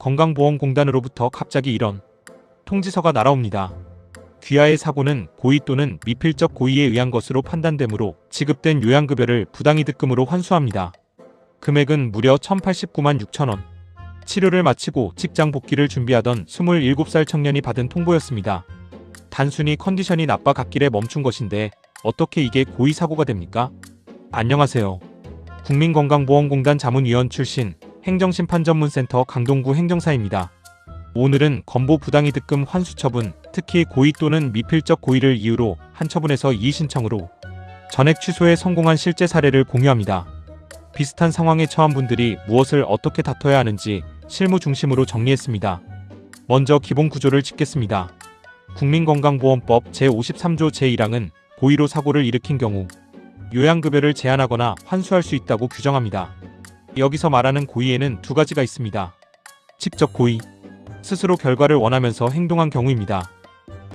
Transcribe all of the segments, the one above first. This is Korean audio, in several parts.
건강보험공단으로부터 갑자기 이런 통지서가 날아옵니다. 귀하의 사고는 고의 또는 미필적 고의에 의한 것으로 판단되므로 지급된 요양급여를 부당이득금으로 환수합니다. 금액은 무려 1,089만 6천 원. 치료를 마치고 직장 복귀를 준비하던 27살 청년이 받은 통보였습니다. 단순히 컨디션이 나빠 갓길에 멈춘 것인데 어떻게 이게 고의 사고가 됩니까? 안녕하세요. 국민건강보험공단 자문위원 출신 행정심판전문센터 강동구 행정사입니다. 오늘은 건보 부당이득금 환수 처분, 특히 고의 또는 미필적 고의를 이유로 한 처분에서 이의 신청으로 전액 취소에 성공한 실제 사례를 공유합니다. 비슷한 상황에 처한 분들이 무엇을 어떻게 다퉈야 하는지 실무 중심으로 정리했습니다. 먼저 기본 구조를 짚겠습니다. 국민건강보험법 제53조 제1항은 고의로 사고를 일으킨 경우 요양급여를 제한하거나 환수할 수 있다고 규정합니다. 여기서 말하는 고의에는 두 가지가 있습니다. 직접 고의, 스스로 결과를 원하면서 행동한 경우입니다.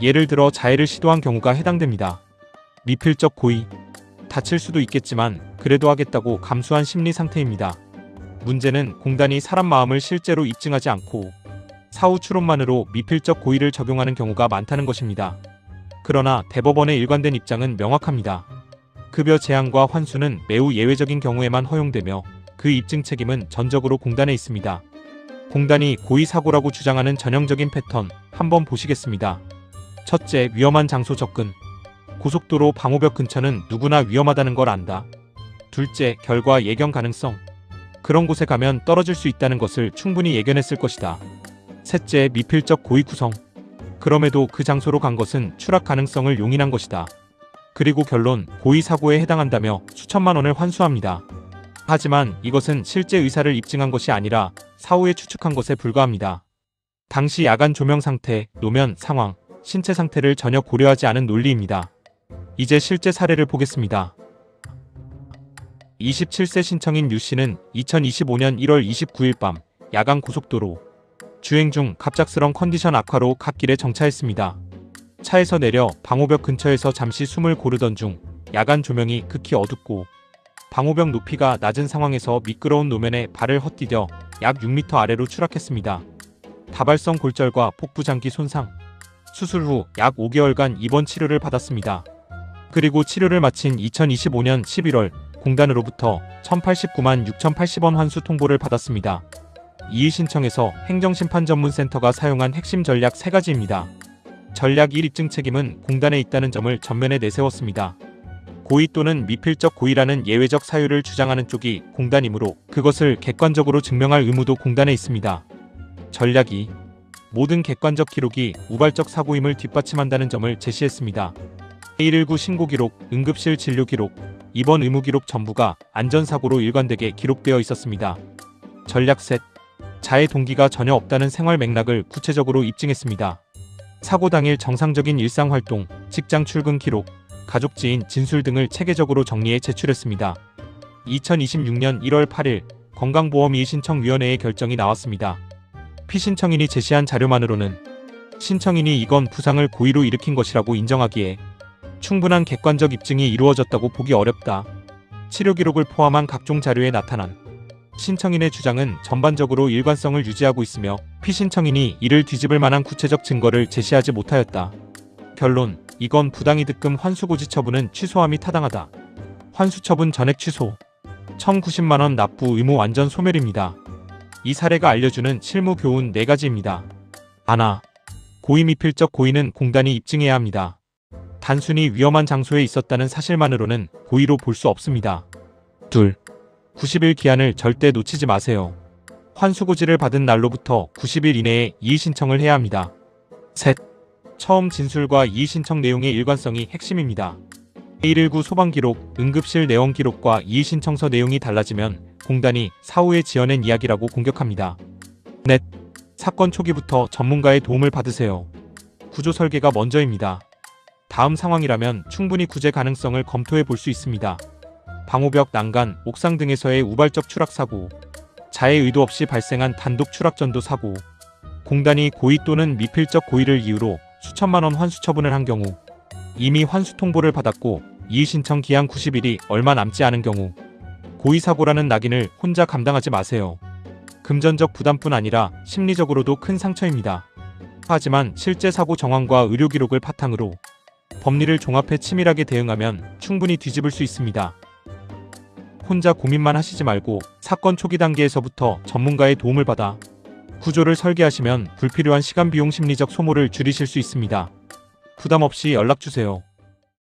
예를 들어 자해를 시도한 경우가 해당됩니다. 미필적 고의, 다칠 수도 있겠지만 그래도 하겠다고 감수한 심리 상태입니다. 문제는 공단이 사람 마음을 실제로 입증하지 않고 사후 추론만으로 미필적 고의를 적용하는 경우가 많다는 것입니다. 그러나 대법원의 일관된 입장은 명확합니다. 급여 제한과 환수는 매우 예외적인 경우에만 허용되며 그 입증 책임은 전적으로 공단에 있습니다. 공단이 고의 사고라고 주장하는 전형적인 패턴 한번 보시겠습니다. 첫째, 위험한 장소 접근. 고속도로 방호벽 근처는 누구나 위험하다는 걸 안다. 둘째, 결과 예견 가능성. 그런 곳에 가면 떨어질 수 있다는 것을 충분히 예견했을 것이다. 셋째, 미필적 고의 구성. 그럼에도 그 장소로 간 것은 추락 가능성을 용인한 것이다. 그리고 결론, 고의 사고에 해당한다며 수천만 원을 환수합니다. 하지만 이것은 실제 의사를 입증한 것이 아니라 사후에 추측한 것에 불과합니다. 당시 야간 조명 상태, 노면 상황, 신체 상태를 전혀 고려하지 않은 논리입니다. 이제 실제 사례를 보겠습니다. 27세 신청인 유씨는 2025년 1월 29일 밤 야간 고속도로 주행 중 갑작스런 컨디션 악화로 갓길에 정차했습니다. 차에서 내려 방호벽 근처에서 잠시 숨을 고르던 중 야간 조명이 극히 어둡고 방호벽 높이가 낮은 상황에서 미끄러운 노면에 발을 헛디뎌 약 6m 아래로 추락했습니다. 다발성 골절과 복부 장기 손상. 수술 후 약 5개월간 입원 치료를 받았습니다. 그리고 치료를 마친 2025년 11월 공단으로부터 1,089만 6,080원 환수 통보를 받았습니다. 이의 신청에서 행정심판전문센터가 사용한 핵심 전략 3가지입니다. 전략 1, 입증 책임은 공단에 있다는 점을 전면에 내세웠습니다. 고의 또는 미필적 고의라는 예외적 사유를 주장하는 쪽이 공단이므로 그것을 객관적으로 증명할 의무도 공단에 있습니다. 전략 2, 모든 객관적 기록이 우발적 사고임을 뒷받침한다는 점을 제시했습니다. 119 신고 기록, 응급실 진료 기록, 입원 의무 기록 전부가 안전사고로 일관되게 기록되어 있었습니다. 전략 셋, 자해 동기가 전혀 없다는 생활 맥락을 구체적으로 입증했습니다. 사고 당일 정상적인 일상활동, 직장 출근 기록, 가족 지인 진술 등을 체계적으로 정리해 제출했습니다. 2026년 1월 8일 건강보험이의신청위원회의 결정이 나왔습니다. 피신청인이 제시한 자료만으로는 신청인이 이건 부상을 고의로 일으킨 것이라고 인정하기에 충분한 객관적 입증이 이루어졌다고 보기 어렵다. 치료 기록을 포함한 각종 자료에 나타난 신청인의 주장은 전반적으로 일관성을 유지하고 있으며 피신청인이 이를 뒤집을 만한 구체적 증거를 제시하지 못하였다. 결론, 이건 부당이득금 환수고지 처분은 취소함이 타당하다. 환수 처분 전액 취소. 1,090만 원 납부 의무 완전 소멸입니다. 이 사례가 알려주는 실무 교훈 4가지입니다. 하나, 고의 미필적 고의는 공단이 입증해야 합니다. 단순히 위험한 장소에 있었다는 사실만으로는 고의로 볼 수 없습니다. 둘, 90일 기한을 절대 놓치지 마세요. 환수고지를 받은 날로부터 90일 이내에 이의 신청을 해야 합니다. 셋, 처음 진술과 이의 신청 내용의 일관성이 핵심입니다. 119 소방기록, 응급실 내원 기록과 이의 신청서 내용이 달라지면 공단이 사후에 지어낸 이야기라고 공격합니다. 넷, 사건 초기부터 전문가의 도움을 받으세요. 구조 설계가 먼저입니다. 다음 상황이라면 충분히 구제 가능성을 검토해 볼 수 있습니다. 방호벽 난간, 옥상 등에서의 우발적 추락 사고, 자해 의도 없이 발생한 단독 추락 전도 사고, 공단이 고의 또는 미필적 고의를 이유로 수천만 원 환수 처분을 한 경우, 이미 환수 통보를 받았고 이의 신청 기한 90일이 얼마 남지 않은 경우 고의 사고라는 낙인을 혼자 감당하지 마세요. 금전적 부담뿐 아니라 심리적으로도 큰 상처입니다. 하지만 실제 사고 정황과 의료 기록을 바탕으로 법리를 종합해 치밀하게 대응하면 충분히 뒤집을 수 있습니다. 혼자 고민만 하시지 말고 사건 초기 단계에서부터 전문가의 도움을 받아 구조를 설계하시면 불필요한 시간 비용 심리적 소모를 줄이실 수 있습니다. 부담 없이 연락주세요.